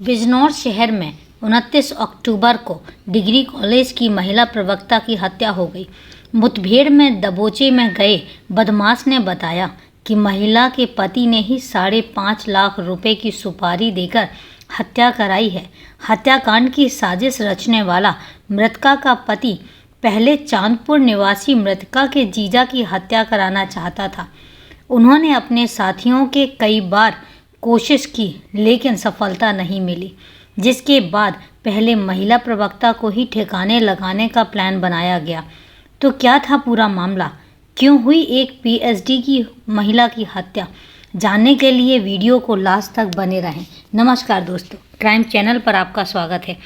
बिजनौर शहर में 29 अक्टूबर को डिग्री कॉलेज की महिला प्रवक्ता की हत्या हो गई। मुठभेड़ में दबोचे में गए बदमाश ने बताया कि महिला के पति ने ही 5.5 लाख रुपए की सुपारी देकर हत्या कराई है। हत्याकांड की साजिश रचने वाला मृतका का पति पहले चांदपुर निवासी मृतका के जीजा की हत्या कराना चाहता था। उन्होंने अपने साथियों के कई बार कोशिश की लेकिन सफलता नहीं मिली, जिसके बाद पहले महिला प्रवक्ता को ही ठिकाने लगाने का प्लान बनाया गया। तो क्या था पूरा मामला, क्यों हुई एक पीएचडी की महिला की हत्या, जानने के लिए वीडियो को लास्ट तक बने रहें। नमस्कार दोस्तों, क्राइम चैनल पर आपका स्वागत है।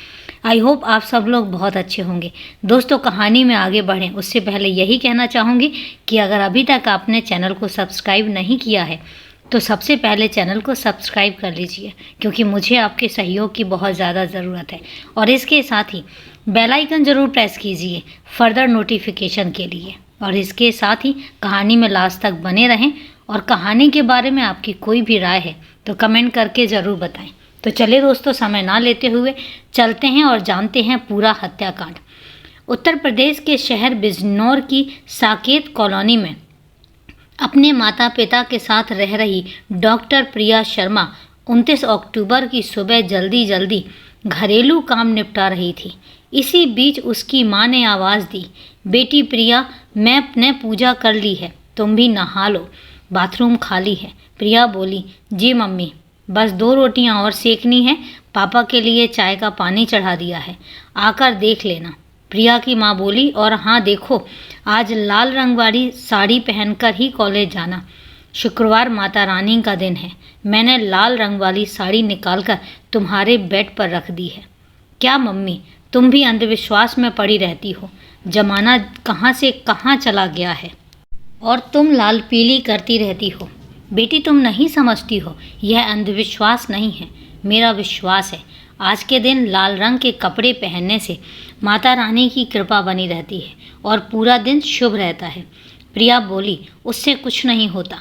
आई होप आप सब लोग बहुत अच्छे होंगे। दोस्तों, कहानी में आगे बढ़ें उससे पहले यही कहना चाहूँगी कि अगर अभी तक आपने चैनल को सब्सक्राइब नहीं किया है तो सबसे पहले चैनल को सब्सक्राइब कर लीजिए, क्योंकि मुझे आपके सहयोग की बहुत ज़्यादा ज़रूरत है। और इसके साथ ही बेल आइकन ज़रूर प्रेस कीजिए फर्दर नोटिफिकेशन के लिए। और इसके साथ ही कहानी में लास्ट तक बने रहें और कहानी के बारे में आपकी कोई भी राय है तो कमेंट करके ज़रूर बताएं। तो चलिए दोस्तों, समय ना लेते हुए चलते हैं और जानते हैं पूरा हत्याकांड। उत्तर प्रदेश के शहर बिजनौर की साकेत कॉलोनी में अपने माता पिता के साथ रह रही डॉक्टर प्रिया शर्मा 29 अक्टूबर की सुबह जल्दी घरेलू काम निपटा रही थी। इसी बीच उसकी मां ने आवाज़ दी, बेटी प्रिया, मैंने पूजा कर ली है, तुम भी नहा लो, बाथरूम खाली है। प्रिया बोली, जी मम्मी, बस 2 रोटियां और सेकनी है, पापा के लिए चाय का पानी चढ़ा दिया है, आकर देख लेना। प्रिया की माँ बोली, और हाँ देखो, आज लाल रंग वाली साड़ी पहनकर ही कॉलेज जाना, शुक्रवार माता रानी का दिन है। मैंने लाल रंग वाली साड़ी निकालकर तुम्हारे बेड पर रख दी है। क्या मम्मी, तुम भी अंधविश्वास में पड़ी रहती हो? जमाना कहाँ से कहाँ चला गया है और तुम लाल पीली करती रहती हो। बेटी, तुम नहीं समझती हो, यह अंधविश्वास नहीं है, मेरा विश्वास है। आज के दिन लाल रंग के कपड़े पहनने से माता रानी की कृपा बनी रहती है और पूरा दिन शुभ रहता है। प्रिया बोली, उससे कुछ नहीं होता।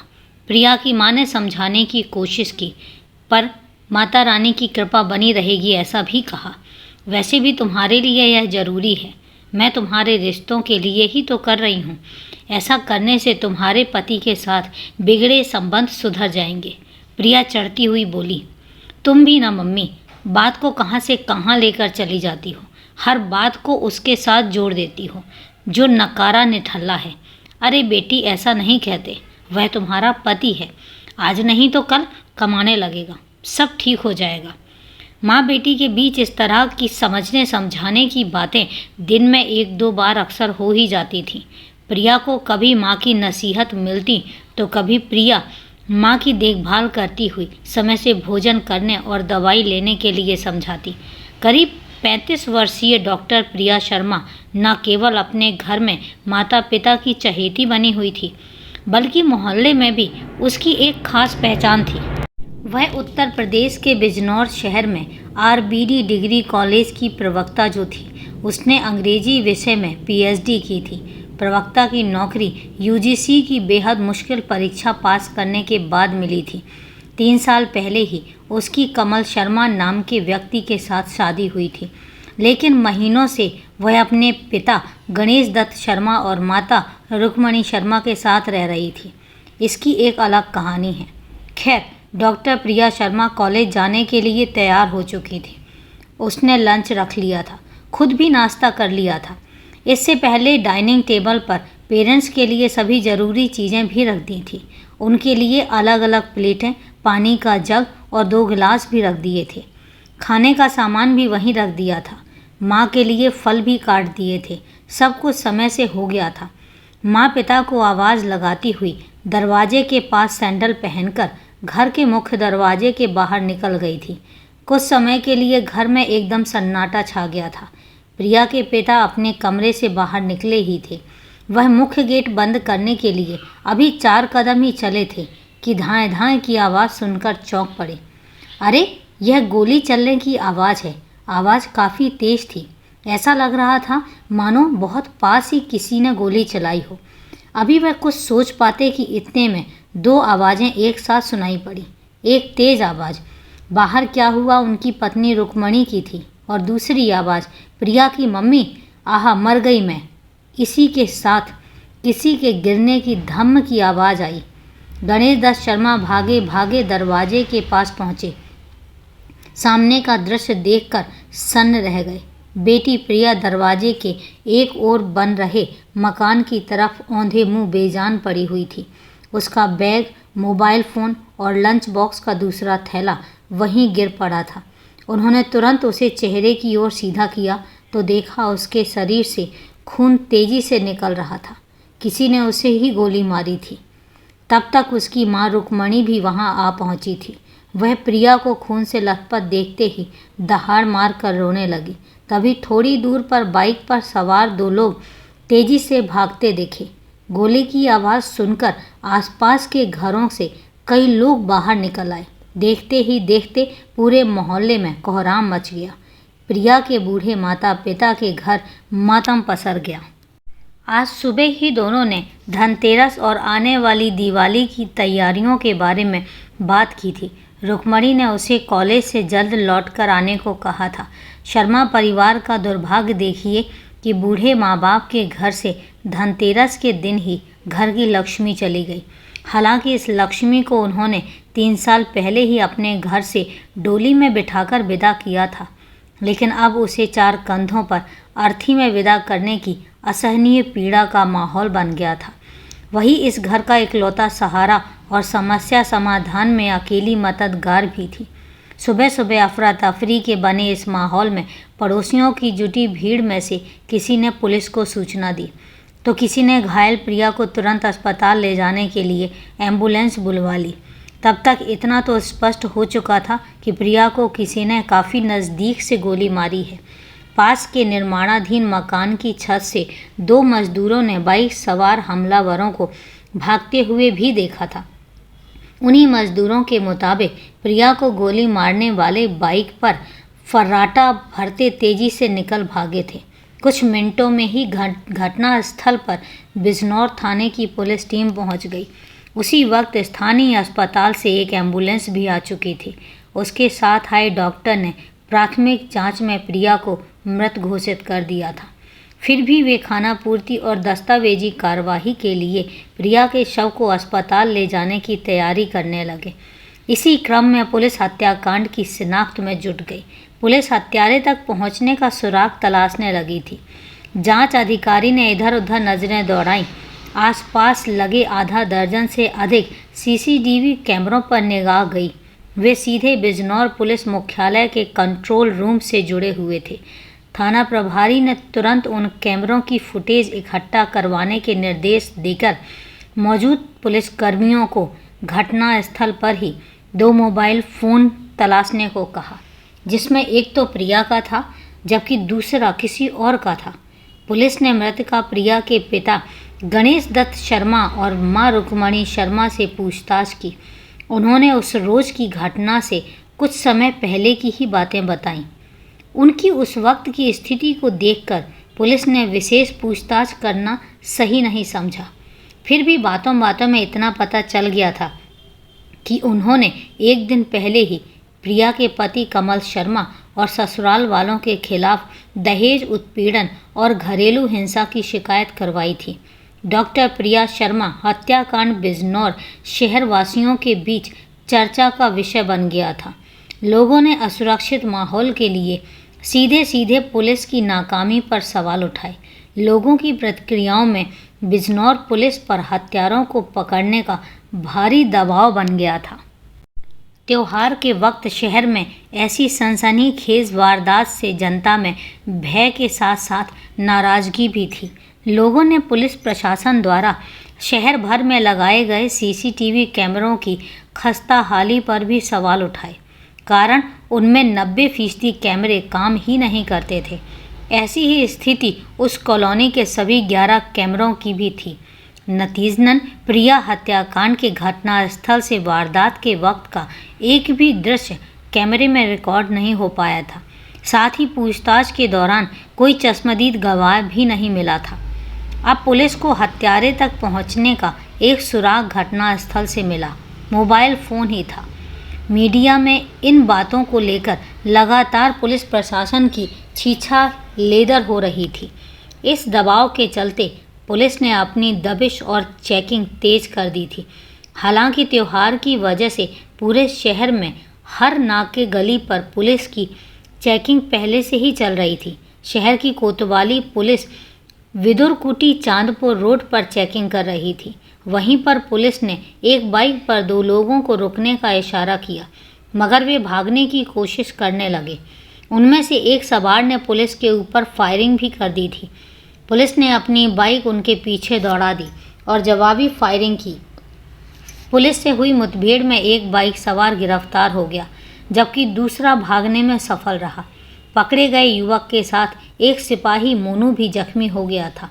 प्रिया की माँ ने समझाने की कोशिश की, पर माता रानी की कृपा बनी रहेगी ऐसा भी कहा। वैसे भी तुम्हारे लिए यह ज़रूरी है, मैं तुम्हारे रिश्तों के लिए ही तो कर रही हूँ। ऐसा करने से तुम्हारे पति के साथ बिगड़े संबंध सुधर जाएंगे। प्रिया चढ़ती हुई बोली, तुम भी ना मम्मी, बात को कहाँ से कहाँ लेकर चली जाती हो, हर बात को उसके साथ जोड़ देती हो जो नकारा निठल्ला है। अरे बेटी, ऐसा नहीं कहते, वह तुम्हारा पति है, आज नहीं तो कल कमाने लगेगा, सब ठीक हो जाएगा। माँ बेटी के बीच इस तरह की समझने समझाने की बातें दिन में 1-2 बार अक्सर हो ही जाती थीं। प्रिया को कभी माँ की नसीहत मिलती तो कभी प्रिया माँ की देखभाल करती हुई समय से भोजन करने और दवाई लेने के लिए समझाती। करीब 35 वर्षीय डॉक्टर प्रिया शर्मा न केवल अपने घर में माता पिता की चहेती बनी हुई थी, बल्कि मोहल्ले में भी उसकी एक खास पहचान थी। वह उत्तर प्रदेश के बिजनौर शहर में आरबीडी डिग्री कॉलेज की प्रवक्ता जो थी, उसने अंग्रेजी विषय में पीएचडी की थी। प्रवक्ता की नौकरी यूजीसी की बेहद मुश्किल परीक्षा पास करने के बाद मिली थी। 3 साल पहले ही उसकी कमल शर्मा नाम के व्यक्ति के साथ शादी हुई थी, लेकिन महीनों से वह अपने पिता गणेश दत्त शर्मा और माता रुक्मणी शर्मा के साथ रह रही थी। इसकी एक अलग कहानी है। खैर, डॉक्टर प्रिया शर्मा कॉलेज जाने के लिए तैयार हो चुकी थी। उसने लंच रख लिया था, खुद भी नाश्ता कर लिया था। इससे पहले डाइनिंग टेबल पर पेरेंट्स के लिए सभी ज़रूरी चीज़ें भी रख दी थी। उनके लिए अलग अलग प्लेटें, पानी का जग और 2 गिलास भी रख दिए थे। खाने का सामान भी वहीं रख दिया था। माँ के लिए फल भी काट दिए थे। सब कुछ समय से हो गया था। माँ पिता को आवाज़ लगाती हुई दरवाजे के पास सैंडल पहनकर घर के मुख्य दरवाजे के बाहर निकल गई थी। कुछ समय के लिए घर में एकदम सन्नाटा छा गया था। प्रिया के पिता अपने कमरे से बाहर निकले ही थे। वह मुख्य गेट बंद करने के लिए अभी 4 कदम ही चले थे कि धाएं धाएं की आवाज़ सुनकर चौंक पड़े। अरे, यह गोली चलने की आवाज़ है। आवाज़ काफ़ी तेज़ थी। ऐसा लग रहा था मानो बहुत पास ही किसी ने गोली चलाई हो। अभी वह कुछ सोच पाते कि इतने में 2 आवाज़ें एक साथ सुनाई पड़ी। एक तेज़ आवाज़, बाहर क्या हुआ उनकी पत्नी रुक्मणी की थी और दूसरी आवाज़ प्रिया की मम्मी, आहा मर गई मैं। इसी के साथ किसी के गिरने की धम्म की आवाज़ आई। गणेश दत्त शर्मा भागे भागे दरवाजे के पास पहुँचे। सामने का दृश्य देखकर सन्न रह गए। बेटी प्रिया दरवाजे के एक ओर बन रहे मकान की तरफ औंधे मुंह बेजान पड़ी हुई थी। उसका बैग, मोबाइल फ़ोन और लंच बॉक्स का दूसरा थैला वहीं गिर पड़ा था। उन्होंने तुरंत उसे चेहरे की ओर सीधा किया तो देखा उसके शरीर से खून तेजी से निकल रहा था। किसी ने उसे ही गोली मारी थी। तब तक उसकी माँ रुक्मणी भी वहां आ पहुंची थी। वह प्रिया को खून से लथपथ देखते ही दहाड़ मार कर रोने लगी। तभी थोड़ी दूर पर बाइक पर सवार 2 लोग तेजी से भागते दिखे। गोली की आवाज़ सुनकर आसपास के घरों से कई लोग बाहर निकल आए। देखते ही देखते पूरे मोहल्ले में कोहराम मच गया। प्रिया के बूढ़े माता पिता के घर मातम पसर गया। आज सुबह ही दोनों ने धनतेरस और आने वाली दिवाली की तैयारियों के बारे में बात की थी। रुक्मणी ने उसे कॉलेज से जल्द लौटकर आने को कहा था। शर्मा परिवार का दुर्भाग्य देखिए कि बूढ़े माँ बाप के घर से धनतेरस के दिन ही घर की लक्ष्मी चली गई। हालांकि इस लक्ष्मी को उन्होंने 3 साल पहले ही अपने घर से डोली में बिठाकर विदा किया था, लेकिन अब उसे 4 कंधों पर अर्थी में विदा करने की असहनीय पीड़ा का माहौल बन गया था। वही इस घर का इकलौता सहारा और समस्या समाधान में अकेली मददगार भी थी। सुबह सुबह अफरा तफरी के बने इस माहौल में पड़ोसियों की जुटी भीड़ में से किसी ने पुलिस को सूचना दी तो किसी ने घायल प्रिया को तुरंत अस्पताल ले जाने के लिए एम्बुलेंस बुलवा ली। तब तक इतना तो स्पष्ट हो चुका था कि प्रिया को किसी ने काफ़ी नज़दीक से गोली मारी है। पास के निर्माणाधीन मकान की छत से 2 मजदूरों ने बाइक सवार हमलावरों को भागते हुए भी देखा था। उन्हीं मजदूरों के मुताबिक प्रिया को गोली मारने वाले बाइक पर फर्राटा भरते तेजी से निकल भागे थे। कुछ मिनटों में ही घटना स्थल पर बिजनौर थाने की पुलिस टीम पहुंच गई। उसी वक्त स्थानीय अस्पताल से एक एम्बुलेंस भी आ चुकी थी। उसके साथ आए डॉक्टर ने प्राथमिक जांच में प्रिया को मृत घोषित कर दिया था। फिर भी वे खानापूर्ति और दस्तावेजी कार्रवाई के लिए प्रिया के शव को अस्पताल ले जाने की तैयारी करने लगे। इसी क्रम में पुलिस हत्याकांड की शिनाख्त में जुट गई। पुलिस हत्यारे तक पहुंचने का सुराग तलाशने लगी थी। जांच अधिकारी ने इधर उधर नजरें दौड़ाईं। आसपास लगे आधा दर्जन से अधिक सीसीटीवी कैमरों पर निगाह गई। वे सीधे बिजनौर पुलिस मुख्यालय के कंट्रोल रूम से जुड़े हुए थे। थाना प्रभारी ने तुरंत उन कैमरों की फुटेज इकट्ठा करवाने के निर्देश देकर मौजूद पुलिसकर्मियों को घटनास्थल पर ही 2 मोबाइल फ़ोन तलाशने को कहा, जिसमें एक तो प्रिया का था जबकि दूसरा किसी और का था। पुलिस ने मृतका प्रिया के पिता गणेश दत्त शर्मा और मां रुक्मणी शर्मा से पूछताछ की। उन्होंने उस रोज़ की घटना से कुछ समय पहले की ही बातें बताईं। उनकी उस वक्त की स्थिति को देखकर पुलिस ने विशेष पूछताछ करना सही नहीं समझा। फिर भी बातों बातों में इतना पता चल गया था कि उन्होंने एक दिन पहले ही प्रिया के पति कमल शर्मा और ससुराल वालों के खिलाफ दहेज उत्पीड़न और घरेलू हिंसा की शिकायत करवाई थी। डॉक्टर प्रिया शर्मा हत्याकांड बिजनौर शहरवासियों के बीच चर्चा का विषय बन गया था। लोगों ने असुरक्षित माहौल के लिए सीधे सीधे पुलिस की नाकामी पर सवाल उठाए। लोगों की प्रतिक्रियाओं में बिजनौर पुलिस पर हत्यारों को पकड़ने का भारी दबाव बन गया था। त्योहार के वक्त शहर में ऐसी सनसनीखेज वारदात से जनता में भय के साथ साथ नाराजगी भी थी। लोगों ने पुलिस प्रशासन द्वारा शहर भर में लगाए गए सीसीटीवी कैमरों की खस्ताहाली पर भी सवाल उठाए। कारण उनमें 90% कैमरे काम ही नहीं करते थे। ऐसी ही स्थिति उस कॉलोनी के सभी 11 कैमरों की भी थी। नतीजतन प्रिया हत्याकांड के घटनास्थल से वारदात के वक्त का एक भी दृश्य कैमरे में रिकॉर्ड नहीं हो पाया था। साथ ही पूछताछ के दौरान कोई चश्मदीद गवाह भी नहीं मिला था। अब पुलिस को हत्यारे तक पहुंचने का एक सुराग घटनास्थल से मिला। मोबाइल फ़ोन ही था। मीडिया में इन बातों को लेकर लगातार पुलिस प्रशासन की छीछा-लेदर हो रही थी। इस दबाव के चलते पुलिस ने अपनी दबिश और चेकिंग तेज कर दी थी। हालांकि त्योहार की वजह से पूरे शहर में हर नाके गली पर पुलिस की चेकिंग पहले से ही चल रही थी। शहर की कोतवाली पुलिस विदुरकुटी चांदपुर रोड पर चेकिंग कर रही थी। वहीं पर पुलिस ने एक बाइक पर 2 लोगों को रुकने का इशारा किया, मगर वे भागने की कोशिश करने लगे। उनमें से एक सवार ने पुलिस के ऊपर फायरिंग भी कर दी थी। पुलिस ने अपनी बाइक उनके पीछे दौड़ा दी और जवाबी फायरिंग की। पुलिस से हुई मुठभेड़ में एक बाइक सवार गिरफ्तार हो गया, जबकि दूसरा भागने में सफल रहा। पकड़े गए युवक के साथ एक सिपाही मोनू भी जख्मी हो गया था,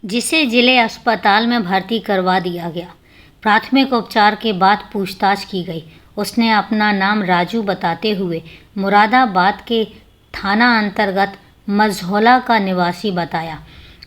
जिसे जिले अस्पताल में भर्ती करवा दिया गया। प्राथमिक उपचार के बाद पूछताछ की गई। उसने अपना नाम राजू बताते हुए मुरादाबाद के थाना अंतर्गत मझौला का निवासी बताया।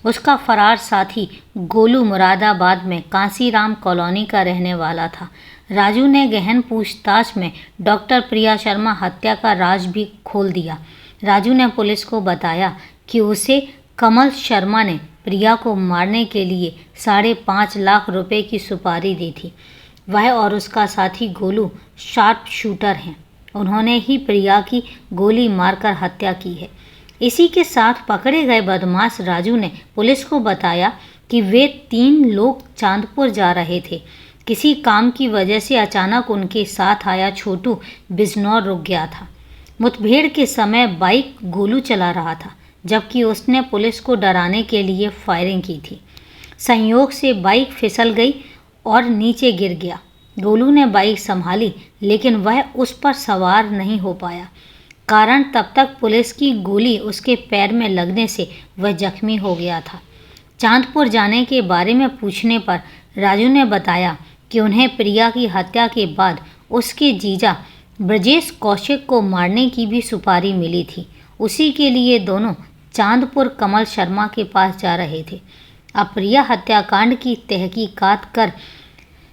उसका फरार साथी गोलू मुरादाबाद में कांसीराम कॉलोनी का रहने वाला था। राजू ने गहन पूछताछ में डॉक्टर प्रिया शर्मा हत्या का राज भी खोल दिया। राजू ने पुलिस को बताया कि उसे कमल शर्मा ने प्रिया को मारने के लिए 5.5 लाख रुपए की सुपारी दी थी। वह और उसका साथी गोलू शार्प शूटर हैं। उन्होंने ही प्रिया की गोली मारकर हत्या की है। इसी के साथ पकड़े गए बदमाश राजू ने पुलिस को बताया कि वे 3 लोग चांदपुर जा रहे थे। किसी काम की वजह से अचानक उनके साथ आया छोटू बिजनौर रुक गया था। मुठभेड़ के समय बाइक गोलू चला रहा था, जबकि उसने पुलिस को डराने के लिए फायरिंग की थी। संयोग से बाइक फिसल गई और नीचे गिर गया। गोलू ने बाइक संभाली, लेकिन वह उस पर सवार नहीं हो पाया। कारण तब तक पुलिस की गोली उसके पैर में लगने से वह जख्मी हो गया था। चांदपुर जाने के बारे में पूछने पर राजू ने बताया कि उन्हें प्रिया की हत्या के बाद उसके जीजा ब्रजेश कौशिक को मारने की भी सुपारी मिली थी। उसी के लिए दोनों चांदपुर कमल शर्मा के पास जा रहे थे। अब प्रिया हत्याकांड की तहकीकात कर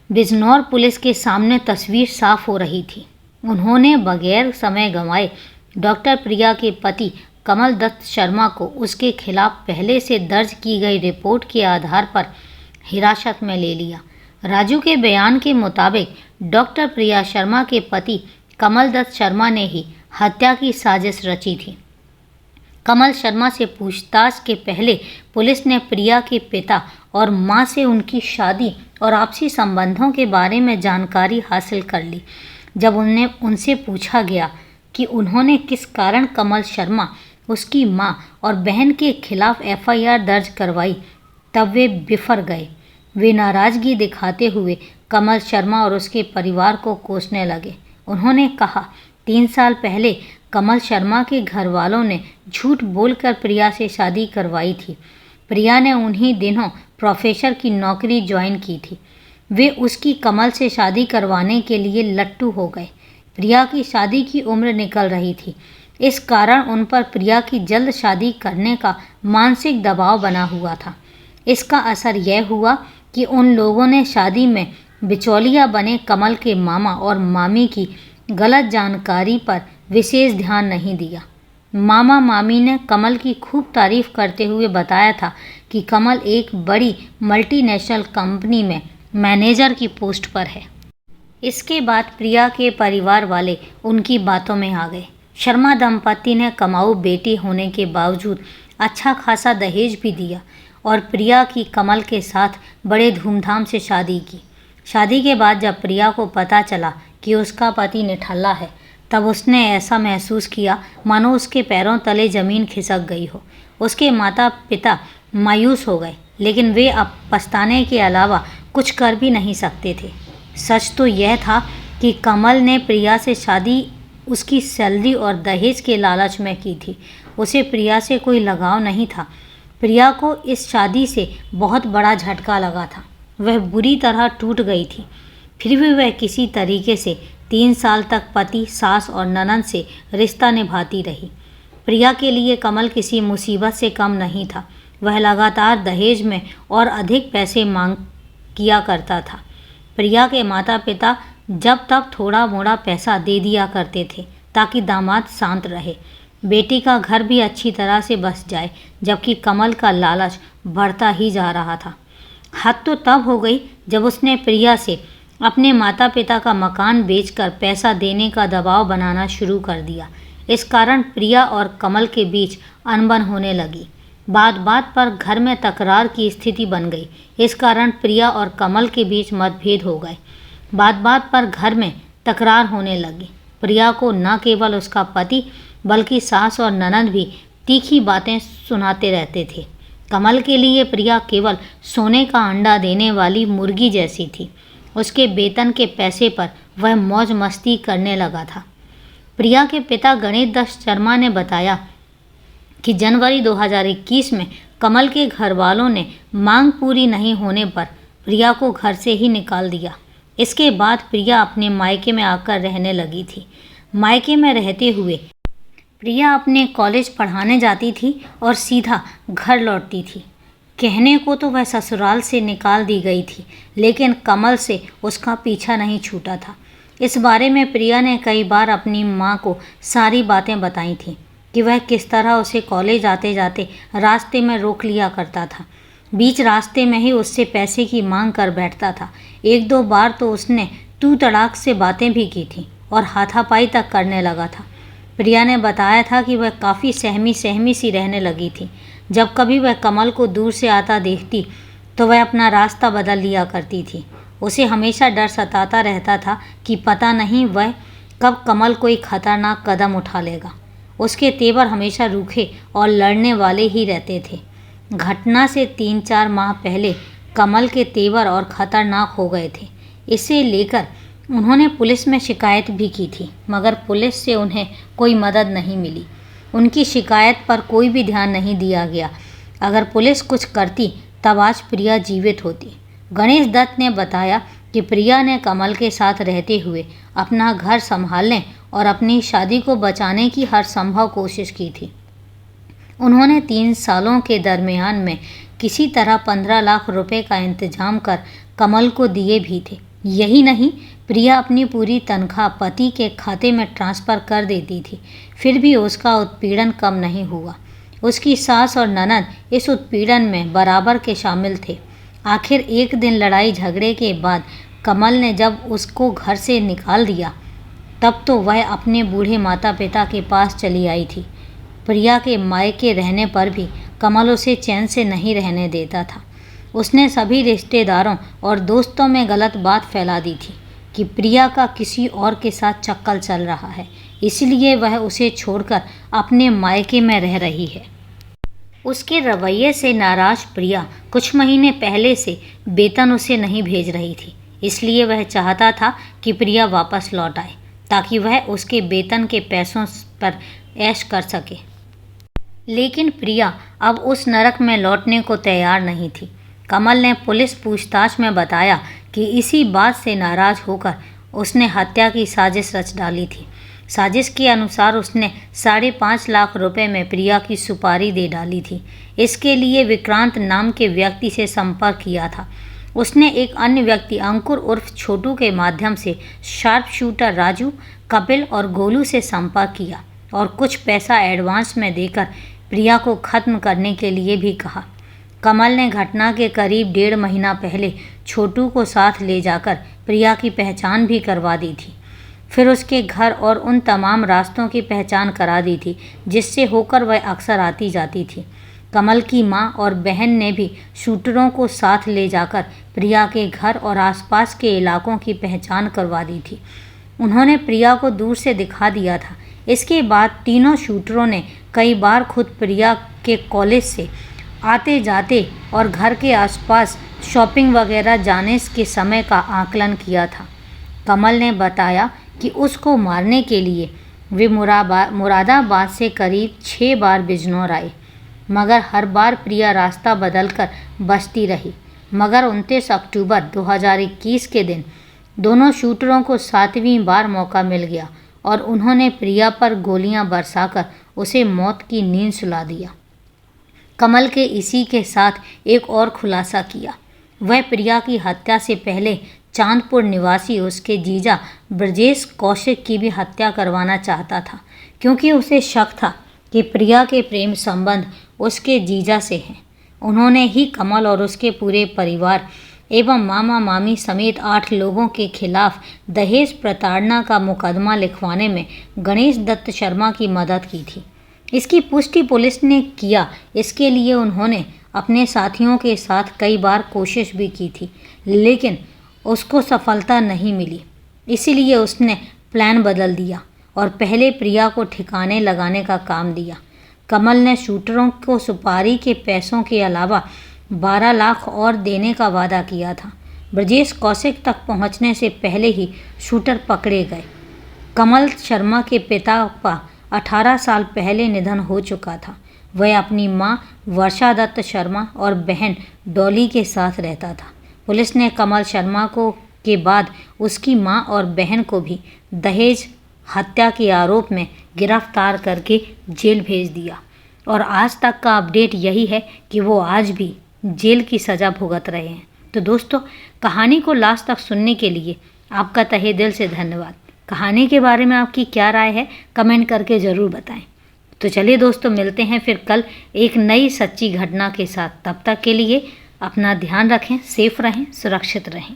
बिजनौर पुलिस के सामने तस्वीर साफ हो रही थी। उन्होंने बगैर समय गंवाए डॉक्टर प्रिया के पति कमल दत्त शर्मा को उसके खिलाफ पहले से दर्ज की गई रिपोर्ट के आधार पर हिरासत में ले लिया। राजू के बयान के मुताबिक डॉक्टर प्रिया शर्मा के पति कमल दत्त शर्मा ने ही हत्या की साजिश रची थी। कमल शर्मा से पूछताछ के पहले पुलिस ने प्रिया के पिता और मां से उनकी शादी और आपसी संबंधों के बारे में जानकारी हासिल कर ली। जब उनसे पूछा गया कि उन्होंने किस कारण कमल शर्मा, उसकी मां और बहन के खिलाफ एफआईआर दर्ज करवाई, तब वे बिफर गए। वे नाराज़गी दिखाते हुए कमल शर्मा और उसके परिवार को कोसने लगे। उन्होंने कहा, 3 साल पहले कमल शर्मा के घर वालों ने झूठ बोलकर प्रिया से शादी करवाई थी। प्रिया ने उन्हीं दिनों प्रोफेसर की नौकरी ज्वाइन की थी। वे उसकी कमल से शादी करवाने के लिए लट्टू हो गए। प्रिया की शादी की उम्र निकल रही थी। इस कारण उन पर प्रिया की जल्द शादी करने का मानसिक दबाव बना हुआ था। इसका असर यह हुआ कि उन लोगों ने शादी में बिचौलिया बने कमल के मामा और मामी की गलत जानकारी पर विशेष ध्यान नहीं दिया। मामा मामी ने कमल की खूब तारीफ करते हुए बताया था कि कमल एक बड़ी मल्टीनेशनल कंपनी में मैनेजर की पोस्ट पर है। इसके बाद प्रिया के परिवार वाले उनकी बातों में आ गए। शर्मा दंपति ने कमाऊ बेटी होने के बावजूद अच्छा खासा दहेज भी दिया और प्रिया की कमल के साथ बड़े धूमधाम से शादी की। शादी के बाद जब प्रिया को पता चला कि उसका पति निठल्ला है, तब उसने ऐसा महसूस किया मानो उसके पैरों तले ज़मीन खिसक गई हो। उसके माता पिता मायूस हो गए, लेकिन वे अब पछताने के अलावा कुछ कर भी नहीं सकते थे। सच तो यह था कि कमल ने प्रिया से शादी उसकी सैलरी और दहेज के लालच में की थी। उसे प्रिया से कोई लगाव नहीं था। प्रिया को इस शादी से बहुत बड़ा झटका लगा था। वह बुरी तरह टूट गई थी। फिर भी वह किसी तरीके से 3 साल तक पति, सास और ननद से रिश्ता निभाती रही। प्रिया के लिए कमल किसी मुसीबत से कम नहीं था। वह लगातार दहेज में और अधिक पैसे मांग किया करता था। प्रिया के माता पिता जब तक थोड़ा मोड़ा पैसा दे दिया करते थे ताकि दामाद शांत रहे, बेटी का घर भी अच्छी तरह से बस जाए, जबकि कमल का लालच बढ़ता ही जा रहा था। हद तो तब हो गई जब उसने प्रिया से अपने माता पिता का मकान बेचकर पैसा देने का दबाव बनाना शुरू कर दिया। इस कारण प्रिया और कमल के बीच अनबन होने लगी। बात बात पर घर में तकरार की स्थिति बन गई। इस कारण प्रिया और कमल के बीच मतभेद हो गए। बात बात पर घर में तकरार होने लगी। प्रिया को न केवल उसका पति बल्कि सास और ननद भी तीखी बातें सुनाते रहते थे। कमल के लिए प्रिया केवल सोने का अंडा देने वाली मुर्गी जैसी थी। उसके वेतन के पैसे पर वह मौज मस्ती करने लगा था। प्रिया के पिता गणेश दत्त शर्मा ने बताया कि जनवरी 2021 में कमल के घर वालों ने मांग पूरी नहीं होने पर प्रिया को घर से ही निकाल दिया। इसके बाद प्रिया अपने मायके में आकर रहने लगी थी। मायके में रहते हुए प्रिया अपने कॉलेज पढ़ाने जाती थी और सीधा घर लौटती थी। कहने को तो वह ससुराल से निकाल दी गई थी, लेकिन कमल से उसका पीछा नहीं छूटा था। इस बारे में प्रिया ने कई बार अपनी माँ को सारी बातें बताई थीं कि वह किस तरह उसे कॉलेज आते जाते रास्ते में रोक लिया करता था। बीच रास्ते में ही उससे पैसे की मांग कर बैठता था। एक दो बार तो उसने तू तड़ाक से बातें भी की थी और हाथापाई तक करने लगा था। प्रिया ने बताया था कि वह काफ़ी सहमी सहमी सी रहने लगी थी। जब कभी वह कमल को दूर से आता देखती तो वह अपना रास्ता बदल लिया करती थी। उसे हमेशा डर सताता रहता था कि पता नहीं वह कब कमल कोई खतरनाक कदम उठा लेगा। उसके तेवर हमेशा रूखे और लड़ने वाले ही रहते थे। घटना से 3-4 माह पहले कमल के तेवर और ख़तरनाक हो गए थे। इसे लेकर उन्होंने पुलिस में शिकायत भी की थी, मगर पुलिस से उन्हें कोई मदद नहीं मिली। उनकी शिकायत पर कोई भी ध्यान नहीं दिया गया। अगर पुलिस कुछ करती तब आज प्रिया जीवित होती। गणेश दत्त ने बताया कि प्रिया ने कमल के साथ रहते हुए अपना घर संभालने और अपनी शादी को बचाने की हर संभव कोशिश की थी। उन्होंने 3 सालों के दरमियान में किसी तरह 15 लाख रुपए का इंतजाम कर कमल को दिए भी थे। यही नहीं, प्रिया अपनी पूरी तनख्वाह पति के खाते में ट्रांसफ़र कर देती थी। फिर भी उसका उत्पीड़न कम नहीं हुआ। उसकी सास और ननद इस उत्पीड़न में बराबर के शामिल थे। आखिर एक दिन लड़ाई झगड़े के बाद कमल ने जब उसको घर से निकाल दिया, तब तो वह अपने बूढ़े माता पिता के पास चली आई थी। प्रिया के मायके रहने पर भी कमल उसे चैन से नहीं रहने देता था। उसने सभी रिश्तेदारों और दोस्तों में गलत बात फैला दी थी कि प्रिया का किसी और के साथ चक्कर चल रहा है, इसलिए वह उसे छोड़कर अपने मायके में रह रही है। उसके रवैये से नाराज प्रिया कुछ महीने पहले से वेतन उसे नहीं भेज रही थी। इसलिए वह चाहता था कि प्रिया वापस लौट आए ताकि वह उसके वेतन के पैसों पर ऐश कर सके। लेकिन प्रिया अब उस नरक में लौटने को तैयार नहीं थी। कमल ने पुलिस पूछताछ में बताया कि इसी बात से नाराज होकर उसने हत्या की साजिश रच डाली थी। साजिश के अनुसार उसने 5.5 लाख रुपए में प्रिया की सुपारी दे डाली थी। इसके लिए विक्रांत नाम के व्यक्ति से संपर्क किया था। उसने एक अन्य व्यक्ति अंकुर उर्फ छोटू के माध्यम से शार्प शूटर राजू, कपिल और गोलू से संपर्क किया और कुछ पैसा एडवांस में देकर प्रिया को ख़त्म करने के लिए भी कहा। कमल ने घटना के करीब 1.5 महीना पहले छोटू को साथ ले जाकर प्रिया की पहचान भी करवा दी थी। फिर उसके घर और उन तमाम रास्तों की पहचान करा दी थी जिससे होकर वह अक्सर आती जाती थी। कमल की मां और बहन ने भी शूटरों को साथ ले जाकर प्रिया के घर और आसपास के इलाकों की पहचान करवा दी थी। उन्होंने प्रिया को दूर से दिखा दिया था। इसके बाद तीनों शूटरों ने कई बार खुद प्रिया के कॉलेज से आते जाते और घर के आसपास शॉपिंग वगैरह जाने के समय का आकलन किया था। कमल ने बताया कि उसको मारने के लिए वे मुरादाबाद से करीब 6 बार बिजनौर आए, मगर हर बार प्रिया रास्ता बदलकर बचती रही। मगर 29 अक्टूबर 2021 के दिन दोनों शूटरों को 7वीं बार मौका मिल गया और उन्होंने प्रिया पर गोलियां बरसाकर उसे मौत की नींद सुला दिया। कमल के इसी के साथ एक और खुलासा किया। वह प्रिया की हत्या से पहले चांदपुर निवासी उसके जीजा ब्रजेश कौशिक की भी हत्या करवाना चाहता था, क्योंकि उसे शक था कि प्रिया के प्रेम संबंध उसके जीजा से हैं। उन्होंने ही कमल और उसके पूरे परिवार एवं मामा मामी समेत 8 लोगों के खिलाफ दहेज प्रताड़ना का मुकदमा लिखवाने में गणेश दत्त शर्मा की मदद की थी। इसकी पुष्टि पुलिस ने किया। इसके लिए उन्होंने अपने साथियों के साथ कई बार कोशिश भी की थी, लेकिन उसको सफलता नहीं मिली। इसीलिए उसने प्लान बदल दिया और पहले प्रिया को ठिकाने लगाने का काम दिया। कमल ने शूटरों को सुपारी के पैसों के अलावा 12 लाख और देने का वादा किया था। ब्रजेश कौशिक तक पहुंचने से पहले ही शूटर पकड़े गए। कमल शर्मा के पिता का 18 साल पहले निधन हो चुका था। वह अपनी मां वर्षा दत्त शर्मा और बहन डॉली के साथ रहता था। पुलिस ने कमल शर्मा को के बाद उसकी मां और बहन को भी दहेज हत्या के आरोप में गिरफ्तार करके जेल भेज दिया और आज तक का अपडेट यही है कि वो आज भी जेल की सज़ा भुगत रहे हैं। तो दोस्तों, कहानी को लास्ट तक सुनने के लिए आपका तहे दिल से धन्यवाद। कहानी के बारे में आपकी क्या राय है, कमेंट करके ज़रूर बताएं। तो चलिए दोस्तों, मिलते हैं फिर कल एक नई सच्ची घटना के साथ। तब तक के लिए अपना ध्यान रखें, सेफ रहें, सुरक्षित रहें।